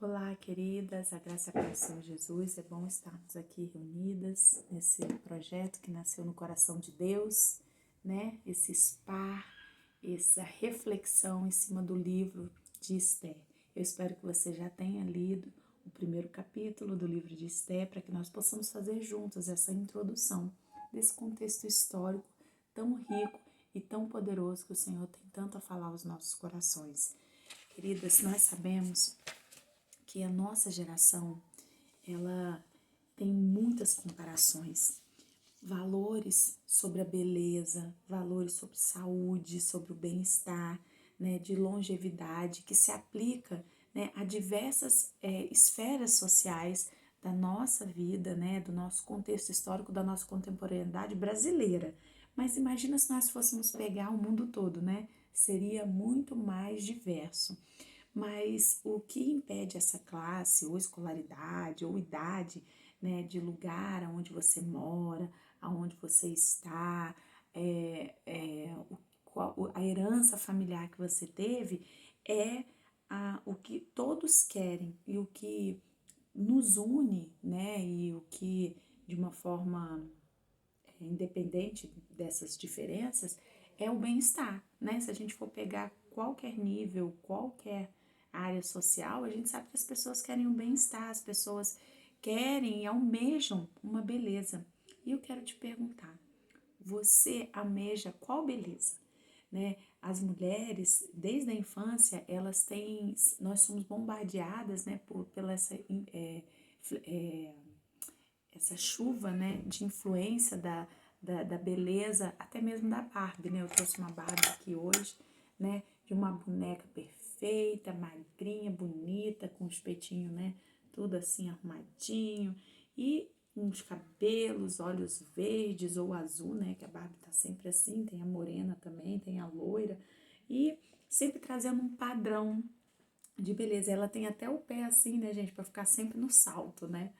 Olá, queridas, a graça e a paz do Senhor Jesus. É bom estarmos aqui reunidas nesse projeto que nasceu no coração de Deus, né? Esse spa, essa reflexão em cima do livro de Esther. Eu espero que você já tenha lido o primeiro capítulo do livro de Esther para que nós possamos fazer juntos essa introdução desse contexto histórico tão rico e tão poderoso que o Senhor tem tanto a falar aos nossos corações. Queridas, nós sabemos que a nossa geração, ela tem muitas comparações, valores sobre a beleza, valores sobre saúde, sobre o bem-estar, né, de longevidade, que se aplica, né, a diversas esferas sociais da nossa vida, né, do nosso contexto histórico, da nossa contemporaneidade brasileira. Mas imagina se nós fôssemos pegar o mundo todo, né? Seria muito mais diverso. Mas o que impede essa classe, ou escolaridade, ou idade, né, de lugar onde você mora, aonde você está, a herança familiar que você teve, é o que todos querem e o que nos une, né, e o que de uma forma independente dessas diferenças, é o bem-estar, né? Se a gente for pegar qualquer nível, qualquer área social, a gente sabe que as pessoas querem o bem-estar, as pessoas querem e almejam uma beleza. E eu quero te perguntar, você almeja qual beleza? Né? As mulheres, desde a infância, nós somos bombardeadas, né, pela essa chuva, né, de influência da beleza, até mesmo da Barbie, né? Eu trouxe uma Barbie aqui hoje, né, de uma boneca perfeita, magrinha, bonita, com os peitinhos, né, tudo assim arrumadinho, e uns cabelos, olhos verdes ou azul, né, que a Barbie tá sempre assim, tem a morena também, tem a loira, e sempre trazendo um padrão de beleza. Ela tem até o pé assim, né, gente, para ficar sempre no salto, né?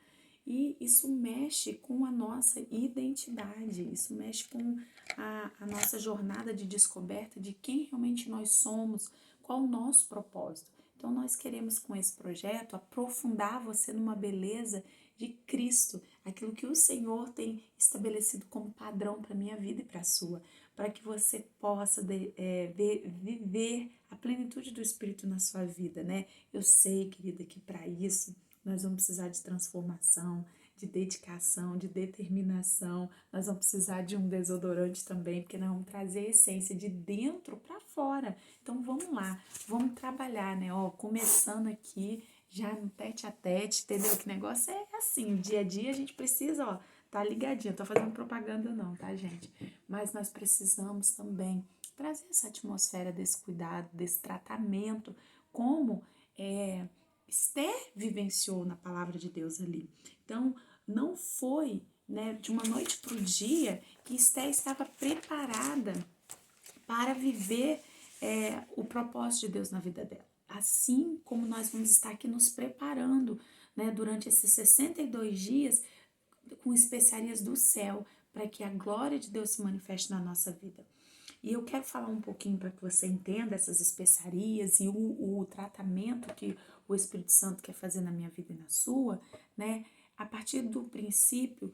E isso mexe com a nossa identidade, isso mexe com a nossa jornada de descoberta de quem realmente nós somos, qual o nosso propósito. Então, nós queremos com esse projeto aprofundar você numa beleza de Cristo, aquilo que o Senhor tem estabelecido como padrão para a minha vida e para a sua, para que você possa viver a plenitude do Espírito na sua vida, né? Eu sei, querida, que para isso nós vamos precisar de transformação, de dedicação, de determinação. Nós vamos precisar de um desodorante também, porque nós vamos trazer a essência de dentro para fora. Então vamos lá, vamos trabalhar, né? Ó, começando aqui já no tete a tete, entendeu? Que negócio é assim, o dia a dia a gente precisa, ó, tá ligadinho. Não tô fazendo propaganda não, tá, gente? Mas nós precisamos também trazer essa atmosfera desse cuidado, desse tratamento, como Esther vivenciou na palavra de Deus ali. Então, não foi, né, de uma noite para o dia que Esther estava preparada para viver o propósito de Deus na vida dela. Assim como nós vamos estar aqui nos preparando, né, durante esses 62 dias com especiarias do céu para que a glória de Deus se manifeste na nossa vida. E eu quero falar um pouquinho para que você entenda essas especiarias e o tratamento que o Espírito Santo quer fazer na minha vida e na sua, né? A partir do princípio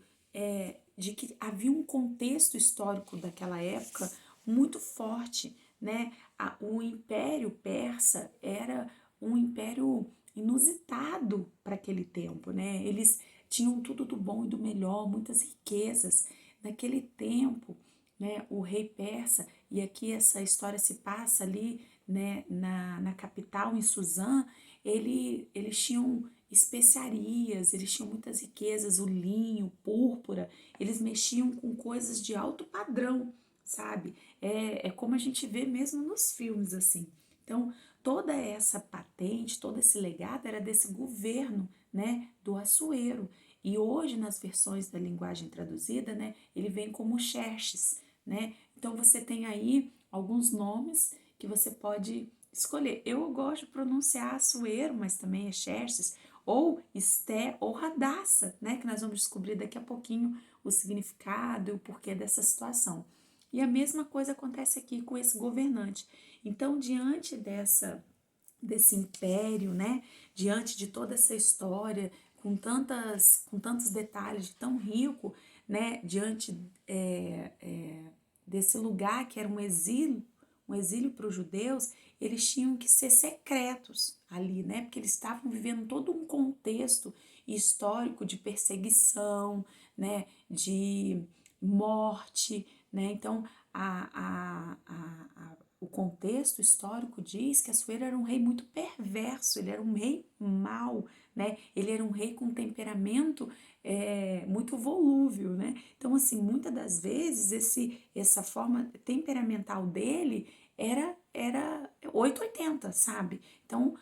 de que havia um contexto histórico daquela época muito forte, né? O Império Persa era um império inusitado para aquele tempo, né? Eles tinham tudo do bom e do melhor, muitas riquezas. Naquele tempo, né, o rei persa, e aqui essa história se passa ali, né, na capital, em Suzã, eles tinham especiarias, eles tinham muitas riquezas, o linho, púrpura, eles mexiam com coisas de alto padrão, sabe? É como a gente vê mesmo nos filmes, assim. Então, toda essa patente, todo esse legado era desse governo, né, do Assuero. E hoje, nas versões da linguagem traduzida, né, ele vem como Xerxes, né? Então, você tem aí alguns nomes que você pode escolher. Eu gosto de pronunciar Assuero, mas também é Xerxes, ou Esté, ou Radassa, né, que nós vamos descobrir daqui a pouquinho o significado e o porquê dessa situação. E a mesma coisa acontece aqui com esse governante. Então, diante desse império, né, diante de toda essa história, com tantos detalhes, tão rico, né, diante desse lugar que era um exílio para os judeus, eles tinham que ser secretos ali, né, porque eles estavam vivendo todo um contexto histórico de perseguição, né, de morte, né, então o contexto histórico diz que Assuero era um rei muito perverso, ele era um rei mau, né? Ele era um rei com temperamento muito volúvel, né? Então, assim, muitas das vezes essa forma temperamental dele era 880, sabe? Então,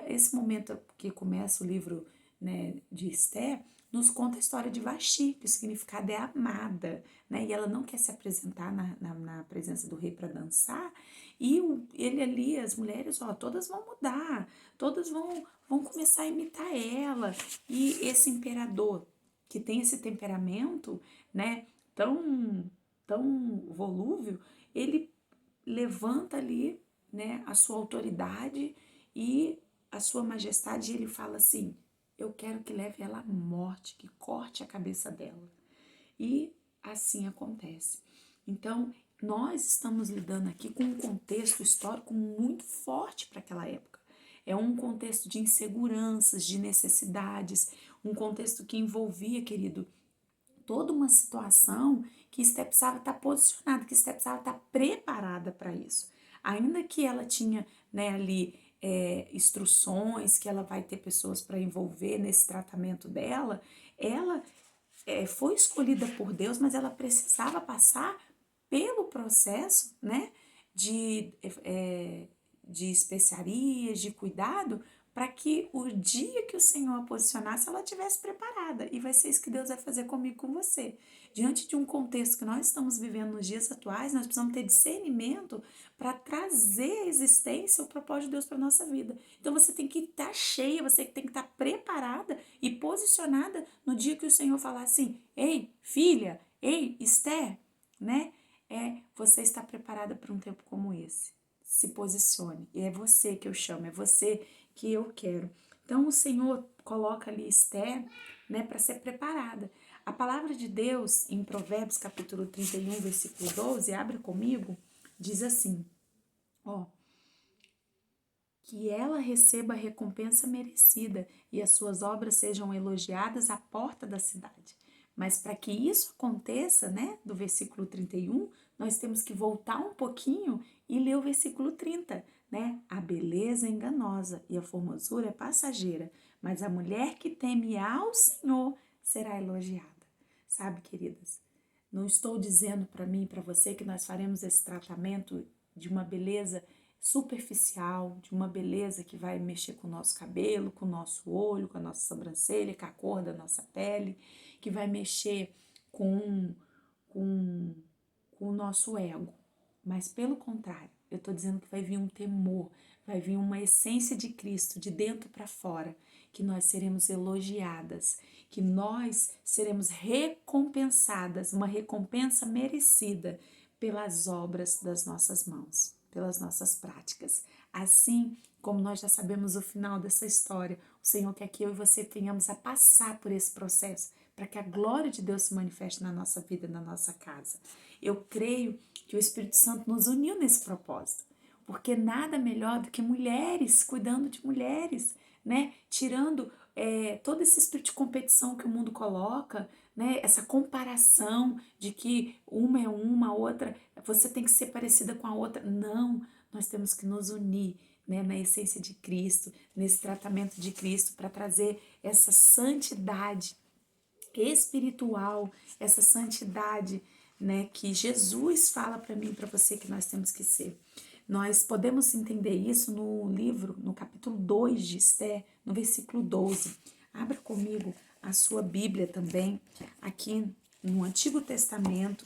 esse momento que começa o livro, né, de Esther, nos conta a história de Vasti, que o significado é amada, né? E ela não quer se apresentar na presença do rei para dançar, e ele ali, as mulheres, ó, todas vão mudar, todas vão começar a imitar ela. E esse imperador que tem esse temperamento, né, tão volúvel, ele levanta ali, né, a sua autoridade e a sua majestade, e ele fala assim: eu quero que leve ela à morte, que corte a cabeça dela. E assim acontece. Então, nós estamos lidando aqui com um contexto histórico muito forte para aquela época. É um contexto de inseguranças, de necessidades, um contexto que envolvia, querido, toda uma situação que Esté precisava estar posicionada, que Esté precisava estar preparada para isso. Ainda que ela tinha, né, ali instruções, que ela vai ter pessoas para envolver nesse tratamento dela, ela foi escolhida por Deus, mas ela precisava passar pelo processo, né, de, de especiarias, de cuidado, para que o dia que o Senhor a posicionasse, ela estivesse preparada. E vai ser isso que Deus vai fazer comigo e com você. Diante de um contexto que nós estamos vivendo nos dias atuais, nós precisamos ter discernimento para trazer à existência o propósito de Deus para a nossa vida. Então você tem que estar cheia, você tem que estar preparada e posicionada no dia que o Senhor falar assim: ei, filha, ei, Esther, né? Você está preparada para um tempo como esse. Se posicione. E é você que eu chamo, é você que eu quero. Então o Senhor coloca ali Esther, né, para ser preparada. A palavra de Deus, em Provérbios capítulo 31, versículo 12, abre comigo, diz assim, ó: que ela receba a recompensa merecida e as suas obras sejam elogiadas à porta da cidade. Mas para que isso aconteça, né, do versículo 31, nós temos que voltar um pouquinho e ler o versículo 30, né? A beleza é enganosa e a formosura é passageira, mas a mulher que teme ao Senhor será elogiada. Sabe, queridas, não estou dizendo para mim e para você que nós faremos esse tratamento de uma beleza superficial, de uma beleza que vai mexer com o nosso cabelo, com o nosso olho, com a nossa sobrancelha, com a cor da nossa pele, que vai mexer com, com o nosso ego. Mas pelo contrário, eu estou dizendo que vai vir um temor, vai vir uma essência de Cristo de dentro para fora, que nós seremos elogiadas, que nós seremos recompensadas, uma recompensa merecida pelas obras das nossas mãos, pelas nossas práticas. Assim como nós já sabemos o final dessa história, o Senhor quer que eu e você tenhamos a passar por esse processo, para que a glória de Deus se manifeste na nossa vida, na nossa casa. Eu creio que o Espírito Santo nos uniu nesse propósito, porque nada melhor do que mulheres cuidando de mulheres, né? Tirando todo esse espírito de competição que o mundo coloca, né? Essa comparação de que uma é uma, a outra, você tem que ser parecida com a outra. Não, nós temos que nos unir, né, na essência de Cristo, nesse tratamento de Cristo, para trazer essa santidade espiritual, essa santidade, né, que Jesus fala para mim e para você que nós temos que ser. Nós podemos entender isso no livro, no capítulo 2 de Esther, no versículo 12. Abra comigo a sua Bíblia também, aqui no Antigo Testamento,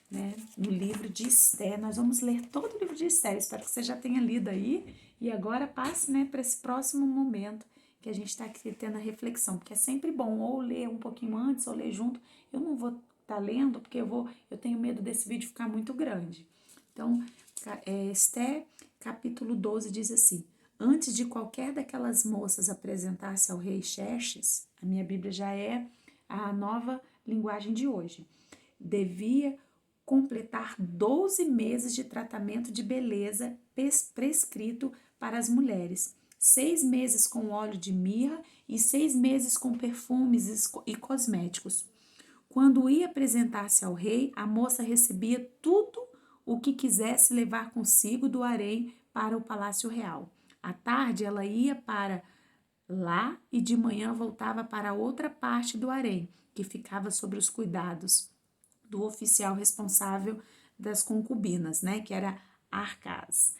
né, no livro de Esther. Nós vamos ler todo o livro de Esther, espero que você já tenha lido aí, e agora passe, né, para esse próximo momento que a gente está aqui tendo a reflexão, porque é sempre bom ou ler um pouquinho antes ou ler junto. Eu não vou estar lendo porque eu tenho medo desse vídeo ficar muito grande. Então, Esther, capítulo 12, diz assim: antes de qualquer daquelas moças apresentar-se ao rei Xerxes, a minha Bíblia já é a nova linguagem de hoje, devia completar 12 meses de tratamento de beleza prescrito para as mulheres, 6 meses com óleo de mirra e 6 meses com perfumes e cosméticos. Quando ia apresentar-se ao rei, a moça recebia tudo o que quisesse levar consigo do harém para o palácio real. À tarde, ela ia para lá e de manhã voltava para outra parte do harém, que ficava sob os cuidados do oficial responsável das concubinas, né, que era Arcas.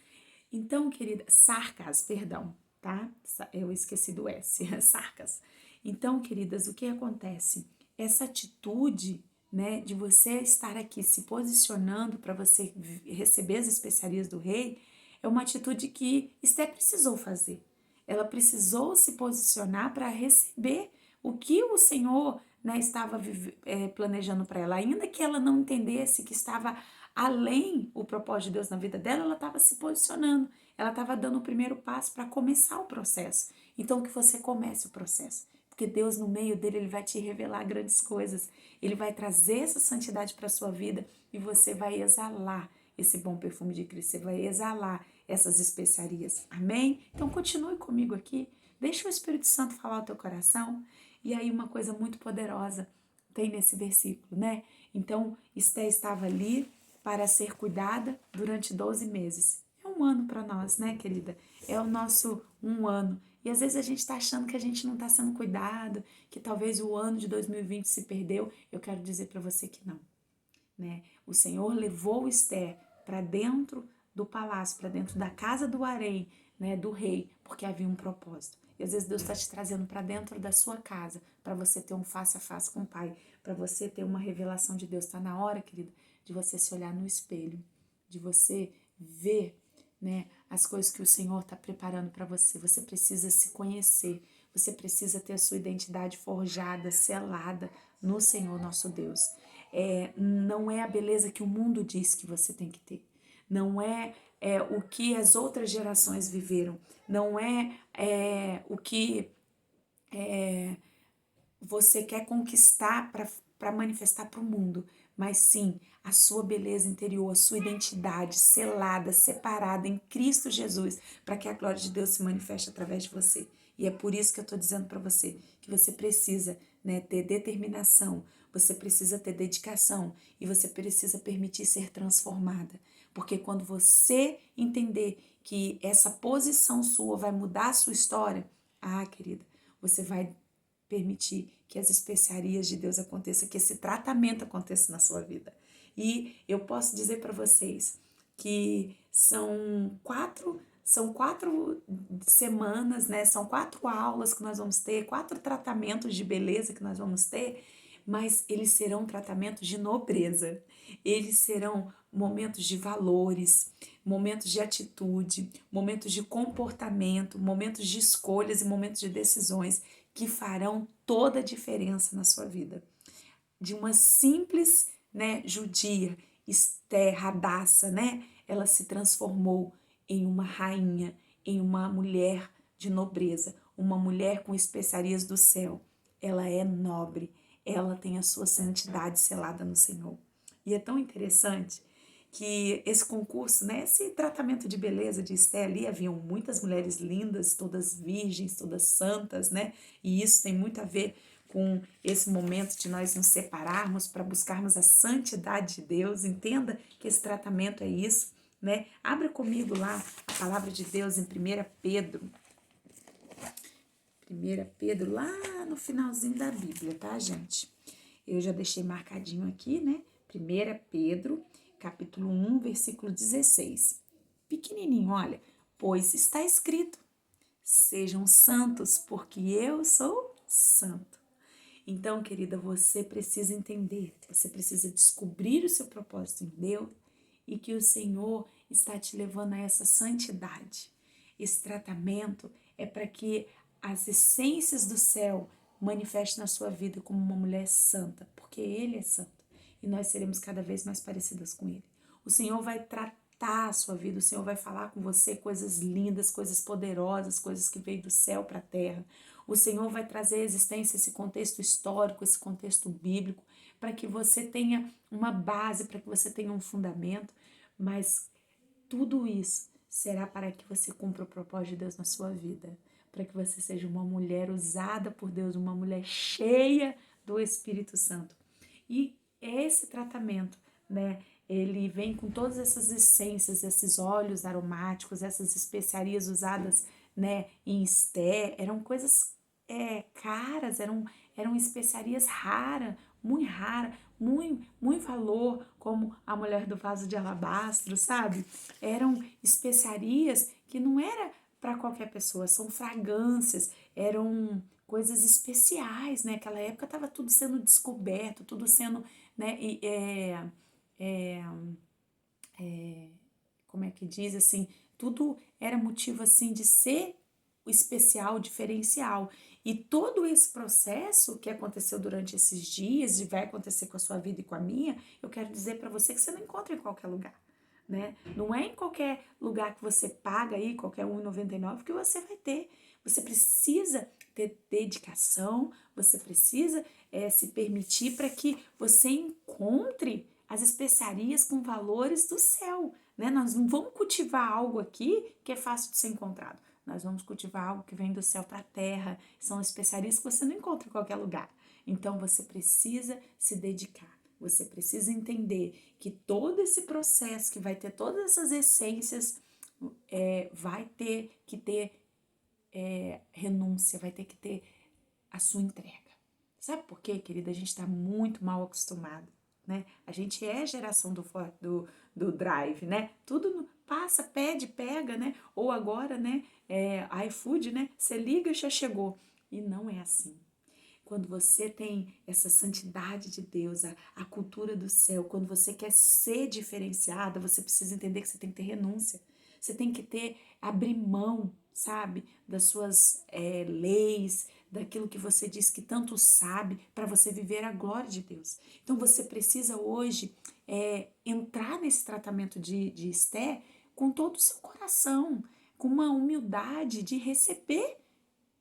Então, querida, Sarcas, perdão, tá? Eu esqueci do S, Sarcas. Então, queridas, o que acontece? Essa atitude, né, de você estar aqui se posicionando para você receber as especiarias do rei, é uma atitude que Esté precisou fazer. Ela precisou se posicionar para receber o que o Senhor, né, estava planejando para ela. Ainda que ela não entendesse que estava além o propósito de Deus na vida dela, ela estava se posicionando. Ela estava dando o primeiro passo para começar o processo. Então, que você comece o processo. Porque Deus, no meio dele, ele vai te revelar grandes coisas. Ele vai trazer essa santidade para a sua vida e você vai exalar esse bom perfume de Cristo. Você vai exalar essas especiarias. Amém? Então, continue comigo aqui. Deixa o Espírito Santo falar o teu coração. E aí, uma coisa muito poderosa tem nesse versículo, né? Então, Esté estava ali para ser cuidada durante 12 meses. É um ano para nós, né, querida? É o nosso um ano. E às vezes a gente está achando que a gente não está sendo cuidado, que talvez o ano de 2020 se perdeu. Eu quero dizer para você que não, né? O Senhor levou Esther para dentro do palácio, para dentro da casa do harém, né, do rei, porque havia um propósito. E às vezes Deus está te trazendo para dentro da sua casa, para você ter um face a face com o Pai, para você ter uma revelação de Deus. Está na hora, querida, de você se olhar no espelho, de você ver, né, as coisas que o Senhor está preparando para você. Você precisa se conhecer, você precisa ter a sua identidade forjada, selada no Senhor nosso Deus. Não é a beleza que o mundo diz que você tem que ter. Não é o que as outras gerações viveram. Não é o que você quer conquistar para manifestar para o mundo, mas sim a sua beleza interior, a sua identidade selada, separada em Cristo Jesus, para que a glória de Deus se manifeste através de você. E é por isso que eu estou dizendo para você que você precisa, né, ter determinação, você precisa ter dedicação e você precisa permitir ser transformada. Porque quando você entender que essa posição sua vai mudar a sua história, querida, você vai permitir que as especiarias de Deus aconteçam, que esse tratamento aconteça na sua vida. E eu posso dizer para vocês que são quatro semanas, né? São 4 aulas que nós vamos ter, 4 tratamentos de beleza que nós vamos ter, mas eles serão tratamentos de nobreza. Eles serão momentos de valores, momentos de atitude, momentos de comportamento, momentos de escolhas e momentos de decisões que farão toda a diferença na sua vida. De uma simples, né, judia, Esther, Radassa, né, ela se transformou em uma rainha, em uma mulher de nobreza, uma mulher com especiarias do céu. Ela é nobre, ela tem a sua santidade selada no Senhor. E é tão interessante que esse concurso, né, esse tratamento de beleza de Esther ali, haviam muitas mulheres lindas, todas virgens, todas santas, né? E isso tem muito a ver com esse momento de nós nos separarmos para buscarmos a santidade de Deus. Entenda que esse tratamento é isso, né? Abra comigo lá a palavra de Deus em 1 Pedro. 1 Pedro, lá no finalzinho da Bíblia, tá, gente? Eu já deixei marcadinho aqui, né? 1 Pedro, capítulo 1, versículo 16. Pequenininho, olha. Pois está escrito, sejam santos, porque eu sou santo. Então, querida, você precisa entender, você precisa descobrir o seu propósito em Deus e que o Senhor está te levando a essa santidade. Esse tratamento é para que as essências do céu manifestem na sua vida como uma mulher santa, porque Ele é santo e nós seremos cada vez mais parecidas com Ele. O Senhor vai tratar visitar a sua vida, o Senhor vai falar com você coisas lindas, coisas poderosas, coisas que veio do céu para a terra. O Senhor vai trazer à existência esse contexto histórico, esse contexto bíblico, para que você tenha uma base, para que você tenha um fundamento, mas tudo isso será para que você cumpra o propósito de Deus na sua vida, para que você seja uma mulher usada por Deus, uma mulher cheia do Espírito Santo. E esse tratamento, né, ele vem com todas essas essências, esses óleos aromáticos, essas especiarias usadas, né, em Esté, eram coisas caras, eram especiarias raras, muito valor, como a mulher do vaso de alabastro, sabe? Eram especiarias que não era para qualquer pessoa, são fragrâncias, eram coisas especiais, né? Naquela época estava tudo sendo descoberto, tudo sendo, né? Como é que diz assim? Tudo era motivo assim de ser especial, diferencial. E todo esse processo que aconteceu durante esses dias e vai acontecer com a sua vida e com a minha, eu quero dizer para você que você não encontra em qualquer lugar, né? Não é em qualquer lugar que você paga aí, qualquer R$1,99 que você vai ter. Você precisa ter dedicação, você precisa se permitir para que você encontre as especiarias com valores do céu, né? Nós não vamos cultivar algo aqui que é fácil de ser encontrado. Nós vamos cultivar algo que vem do céu para a terra. São especiarias que você não encontra em qualquer lugar. Então você precisa se dedicar. Você precisa entender que todo esse processo, que vai ter todas essas essências, vai ter que ter renúncia, vai ter que ter a sua entrega. Sabe por quê, querida? A gente está muito mal acostumado, né? A gente é geração do drive, né? Tudo passa, pede, pega, né? Ou agora, né? iFood, né? Você liga, já chegou. E não é assim. Quando você tem essa santidade de Deus, a cultura do céu, quando você quer ser diferenciada, você precisa entender que você tem que ter renúncia. Você tem que abrir mão, sabe, das suas leis, daquilo que você diz que tanto sabe, para você viver a glória de Deus. Então você precisa hoje entrar nesse tratamento de Esté com todo o seu coração, com uma humildade de receber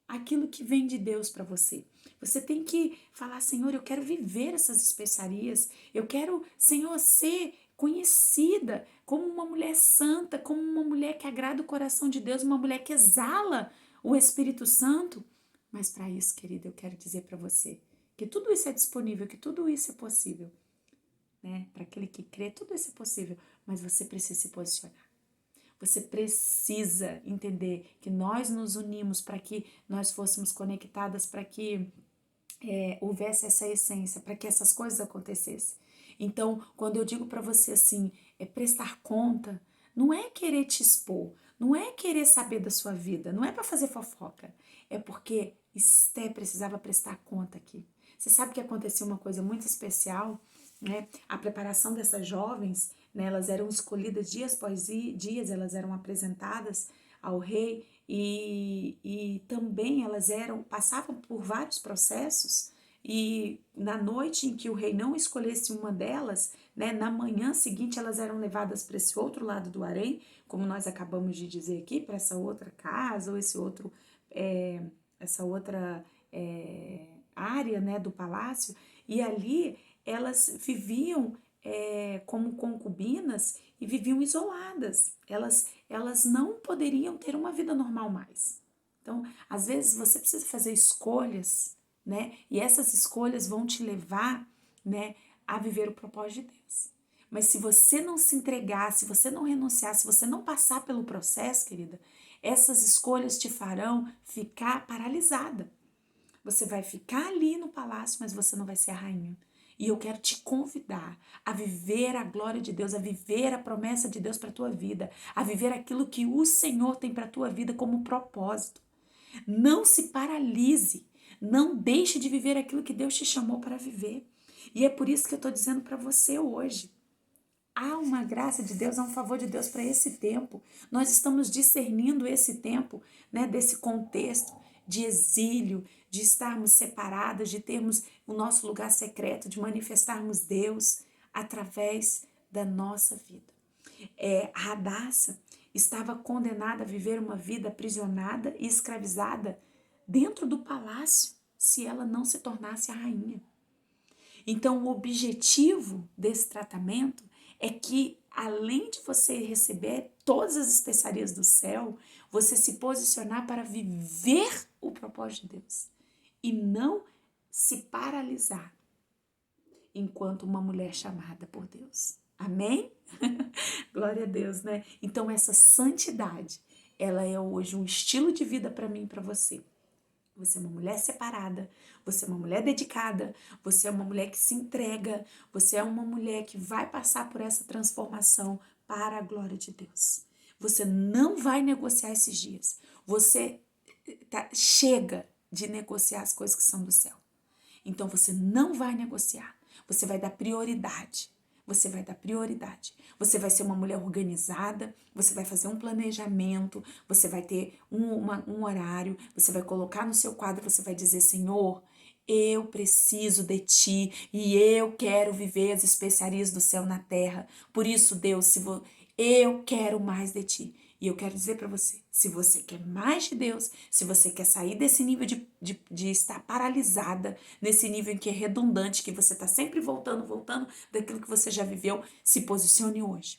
aquilo que vem de Deus para você. Você tem que falar, Senhor, eu quero viver essas especiarias, eu quero, Senhor, ser conhecida como uma mulher santa, como uma mulher que agrada o coração de Deus, uma mulher que exala o Espírito Santo. Mas para isso, querida, eu quero dizer para você que tudo isso é disponível, que tudo isso é possível, né? Para aquele que crê, tudo isso é possível, mas você precisa se posicionar. Você precisa entender que nós nos unimos para que nós fôssemos conectadas, para que houvesse essa essência, para que essas coisas acontecessem. Então, quando eu digo para você assim, prestar conta, não é querer te expor, não é querer saber da sua vida, não é para fazer fofoca, é porque Esté precisava prestar conta aqui. Você sabe que aconteceu uma coisa muito especial, né? A preparação dessas jovens, né? Elas eram escolhidas dias após dias, elas eram apresentadas ao rei e também elas passavam por vários processos e na noite em que o rei não escolhesse uma delas, né, na manhã seguinte elas eram levadas para esse outro lado do harém, como nós acabamos de dizer aqui, para essa outra casa ou essa outra área, né, do palácio, e ali elas viviam como concubinas e viviam isoladas. Elas não poderiam ter uma vida normal mais. Então, às vezes você precisa fazer escolhas, né? E essas escolhas vão te levar, né, a viver o propósito de Deus. Mas se você não se entregar, se você não renunciar, se você não passar pelo processo, querida, essas escolhas te farão ficar paralisada. Você vai ficar ali no palácio, mas você não vai ser a rainha. E eu quero te convidar a viver a glória de Deus, a viver a promessa de Deus para a tua vida, a viver aquilo que o Senhor tem para a tua vida como propósito. Não se paralise, não deixe de viver aquilo que Deus te chamou para viver. E é por isso que eu estou dizendo para você hoje. Há uma graça de Deus, há um favor de Deus para esse tempo. Nós estamos discernindo esse tempo, né, desse contexto de exílio, de estarmos separadas, de termos o nosso lugar secreto, de manifestarmos Deus através da nossa vida. Radassa estava condenada a viver uma vida aprisionada e escravizada dentro do palácio, se ela não se tornasse a rainha. Então, o objetivo desse tratamento é que, além de você receber todas as especiarias do céu, você se posicionar para viver o propósito de Deus e não se paralisar enquanto uma mulher chamada por Deus. Amém? Glória a Deus, né? Então, essa santidade, ela é hoje um estilo de vida para mim e para você. Você é uma mulher separada, você é uma mulher dedicada, você é uma mulher que se entrega, você é uma mulher que vai passar por essa transformação para a glória de Deus. Você não vai negociar esses dias. Você chega de negociar as coisas que são do céu. Então você não vai negociar, você vai dar prioridade. Você vai dar prioridade. Você vai ser uma mulher organizada, você vai fazer um planejamento, você vai ter um horário, você vai colocar no seu quadro, você vai dizer, Senhor, eu preciso de ti e eu quero viver as especiarias do céu na terra. Por isso, Deus, eu quero mais de ti. E eu quero dizer para você, se você quer mais de Deus, se você quer sair desse nível de estar paralisada, nesse nível em que é redundante, que você está sempre voltando daquilo que você já viveu, se posicione hoje.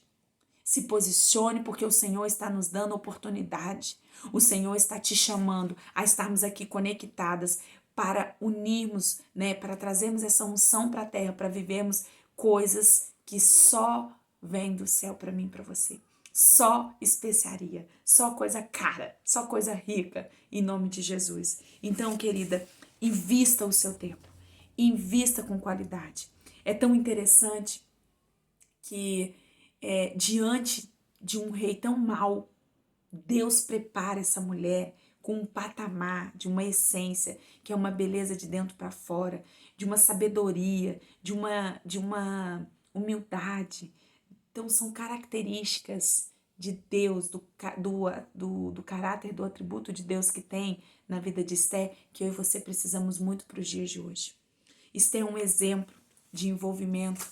Se posicione porque o Senhor está nos dando oportunidade. O Senhor está te chamando a estarmos aqui conectadas para unirmos, né, para trazermos essa unção para a terra, para vivermos coisas que só vêm do céu para mim e para você. Só especiaria, só coisa cara, só coisa rica, em nome de Jesus. Então, querida, invista o seu tempo, invista com qualidade. É tão interessante que diante de um rei tão mau, Deus prepara essa mulher com um patamar, de uma essência, que é uma beleza de dentro para fora, de uma sabedoria, de uma humildade. Então, são características de Deus, do caráter, do atributo de Deus que tem na vida de Esté, que eu e você precisamos muito para os dias de hoje. Esté é um exemplo de envolvimento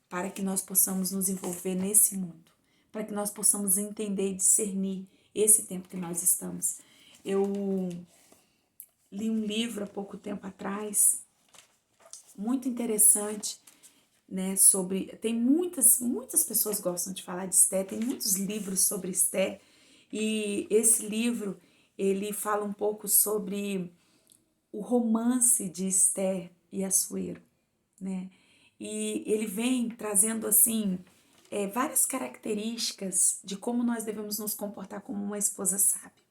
para que nós possamos nos envolver nesse mundo, para que nós possamos entender e discernir esse tempo que nós estamos. Eu li um livro há pouco tempo atrás, muito interessante, né, tem muitas pessoas gostam de falar de Esté, tem muitos livros sobre Esté, e esse livro, ele fala um pouco sobre o romance de Esté e Assuero, né, e ele vem trazendo, assim, várias características de como nós devemos nos comportar como uma esposa sábia,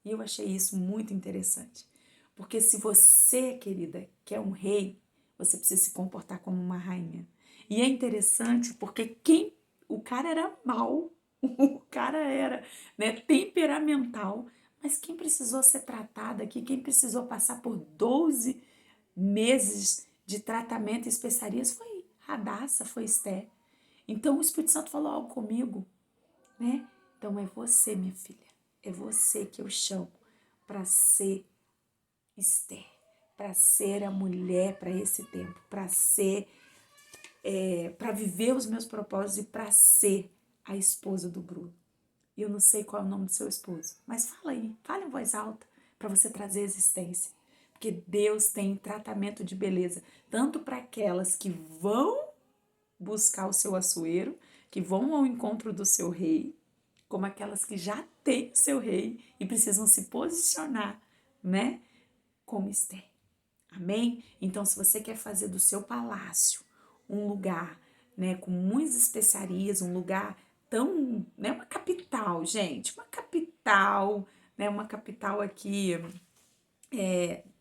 e eu achei isso muito interessante, porque se você, querida, quer um rei, você precisa se comportar como uma rainha. E é interessante porque o cara era mau, o cara era, né, temperamental, mas quem precisou ser tratada aqui, quem precisou passar por 12 meses de tratamento e especiarias foi Radassa, foi Esté. Então o Espírito Santo falou algo comigo, né? Então é você, minha filha, é você que eu chamo para ser Esté, para ser a mulher para esse tempo, para ser para viver os meus propósitos e para ser a esposa do Bruno. E eu não sei qual é o nome do seu esposo, mas fala aí, fala em voz alta para você trazer existência. Porque Deus tem tratamento de beleza, tanto para aquelas que vão buscar o seu Assuero, que vão ao encontro do seu rei, como aquelas que já têm o seu rei e precisam se posicionar, né, como Esté. Amém? Então, se você quer fazer do seu palácio um lugar, né, com muitas especiarias, um lugar tão, né, uma capital, gente, uma capital, né, uma capital aqui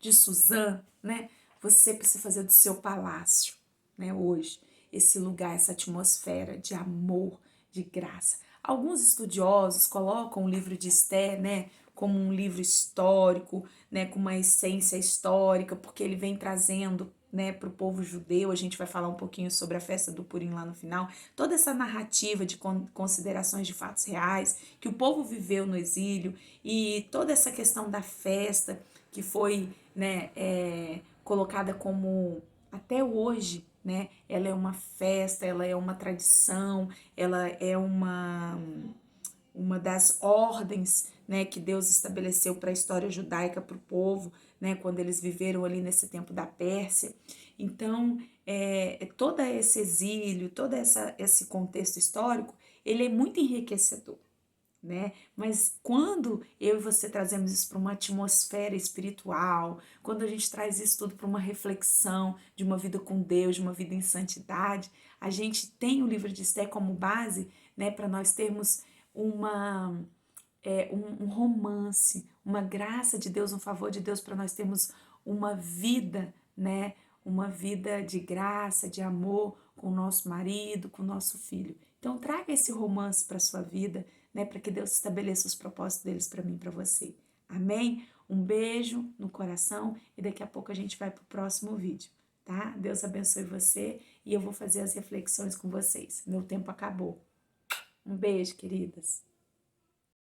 de Suzã, né, você precisa fazer do seu palácio, né, hoje, esse lugar, essa atmosfera de amor, de graça. Alguns estudiosos colocam o livro de Esté, né, como um livro histórico, né, com uma essência histórica, porque ele vem trazendo, né, para o povo judeu, a gente vai falar um pouquinho sobre a festa do Purim lá no final, toda essa narrativa de considerações de fatos reais que o povo viveu no exílio e toda essa questão da festa que foi, né, colocada como até hoje, né? Ela é uma festa, ela é uma tradição, ela é uma das ordens, né, que Deus estabeleceu para a história judaica, para o povo, né, quando eles viveram ali nesse tempo da Pérsia. Então, todo esse exílio, esse contexto histórico, ele é muito enriquecedor, né? Mas quando eu e você trazemos isso para uma atmosfera espiritual, quando a gente traz isso tudo para uma reflexão de uma vida com Deus, de uma vida em santidade, a gente tem o livro de Esté como base, né, para nós termos uma um romance, uma graça de Deus, um favor de Deus para nós termos uma vida, né? Uma vida de graça, de amor com o nosso marido, com o nosso filho. Então traga esse romance para a sua vida, né? Para que Deus estabeleça os propósitos deles para mim e para você. Amém? Um beijo no coração e daqui a pouco a gente vai para o próximo vídeo, tá? Deus abençoe você e eu vou fazer as reflexões com vocês. Meu tempo acabou. Um beijo, queridas.